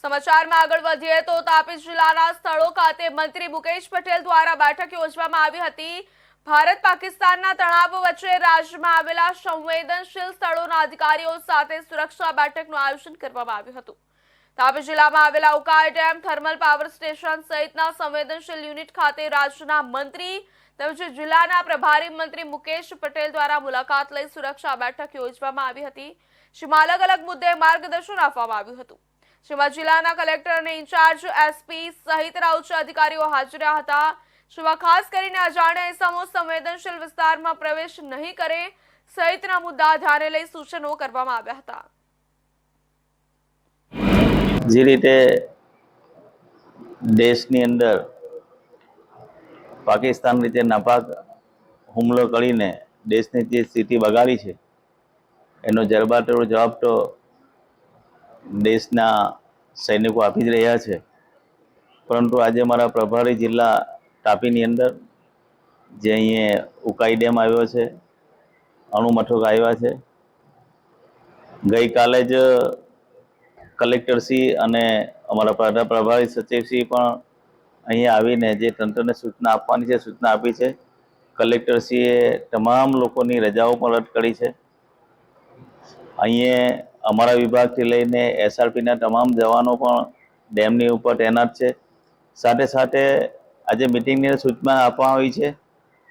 સમાચારમાં આગળ વધીએ તો તાપી જિલ્લાના સ્થળો ખાતે મંત્રી મુકેશ પટેલ દ્વારા બેઠક યોજવામાં આવી હતી। ભારત પાકિસ્તાનના તણાવ વચ્ચે રાજ્યમાં આવેલા સંવેદનશીલ સ્થળોના અધિકારીઓ સાથે સુરક્ષા બેઠકનું આયોજન કરવામાં આવ્યું હતું। તાપી જિલ્લામાં આવેલા Ukai dam, thermal power station સહિતના સંવેદનશીલ યુનિટ ખાતે રાજ્યના મંત્રી તેમજ જિલ્લાના પ્રભારી મંત્રી મુકેશ પટેલ દ્વારા મુલાકાત લઈ સુરક્ષા બેઠક યોજવામાં આવી હતી, જેમાં અલગ અલગ મુદ્દે માર્ગદર્શન આપવામાં આવ્યું હતું। જેમાં જિલ્લાના કલેક્ટર અને ઇન્ચાર્જ એસપી સહિતના ઉચ્ચ અધિકારીઓ હાજર રહ્યા હતા। જેમાં ખાસ કરીને અજાણ્યા ઇસમો સંવેદનશીલ વિસ્તારમાં પ્રવેશ નહીં કરે સહિતના મુદ્દા ધ્યાને લઈ સૂચનો કરવામાં આવ્યા હતા। જે રીતે દેશની અંદર પાકિસ્તાન રીતે નાપાક હુમલો કરીને દેશની જે સ્થિતિ બગાડી છે એનો જરબાટોળ જવાબ તો દેશના સૈનિકો આપી જ રહ્યા છે। પરંતુ આજે મારા પ્રભારી જિલ્લા તાપીની અંદર જે અહીંયા ઉકાઈ ડેમ આવ્યો છે, અણુ મથક આવ્યા છે, ગઈકાલે જ કલેક્ટરશ્રી અને અમારા પ્રભારી સચિવશ્રી પણ અહીંયા આવીને જે તંત્રને સૂચના આપવાની છે સૂચના આપી છે। કલેક્ટરશ્રીએ તમામ લોકોની રજાઓ પણ રદ કરી છે। અહીંયા અમારા વિભાગથી લઈને એસઆરપીના તમામ જવાનો પણ ડેમની ઉપર તૈનાત છે। સાથે સાથે આજે મિટિંગની સૂચના આપવામાં આવી છે,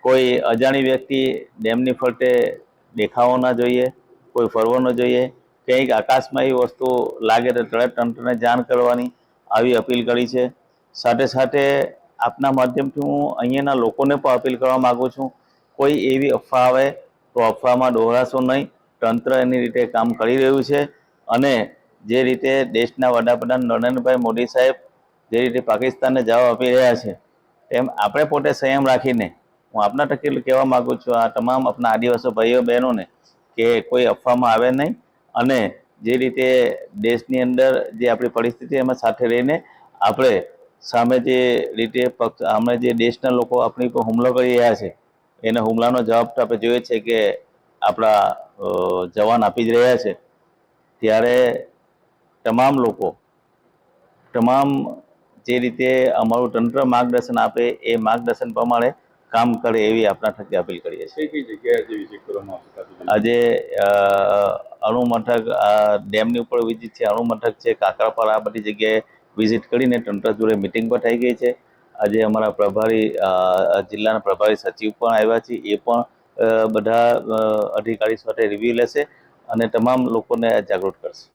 કોઈ અજાણી વ્યક્તિ ડેમની ફરતે દેખાવો ન જોઈએ, કોઈ ફરવો ન જોઈએ, કંઈક આકાશમાં એ વસ્તુ લાગે તો તરત તંત્રને જાણ કરવાની આવી અપીલ કરી છે। સાથે સાથે આપના માધ્યમથી હું અહીંયાના લોકોને પણ અપીલ કરવા માગું છું, કોઈ એવી અફવા આવે તો અફવામાં દોહરાશો નહીં। તંત્ર એની રીતે કામ કરી રહ્યું છે અને જે રીતે દેશના વડાપ્રધાન નરેન્દ્રભાઈ મોદી સાહેબ જે રીતે પાકિસ્તાનને જવાબ આપી રહ્યા છે તેમ આપણે પોતે સંયમ રાખીને હું આપના તરફથી કહેવા માગું છું આ તમામ આપણા આદિવાસી ભાઈઓ બહેનોને કે કોઈ અફવામાં આવે નહીં અને જે રીતે દેશની અંદર જે આપણી પરિસ્થિતિ એમાં સાથે રહીને આપણે સામે જે રીતે અમે જે દેશના લોકો આપણી પર હુમલો કરી રહ્યા છે એના હુમલાનો જવાબ તો આપણે જોઈએ છે કે આપણા જવાન આપી જ રહ્યા છે। ત્યારે તમામ લોકો જે રીતે અમારું તંત્ર માર્ગદર્શન આપે એ માર્ગદર્શન પ્રમાણે કામ કરે એવી આપણા થકી અપીલ કરીએ છીએ। આજે અણુ મથક ડેમની ઉપર વિઝિટ છે, અણુ મથક છે, કાકરાપાર, આ બધી જગ્યાએ વિઝિટ કરીને તંત્ર જોડે મિટિંગ પણ થઈ ગઈ છે। આજે અમારા પ્રભારી જિલ્લાના પ્રભારી સચિવ પણ આવ્યા છે, એ પણ બધા અધિકારી સાથે રિવ્યુ લેશે અને તમામ લોકોને જાગૃત કરશે।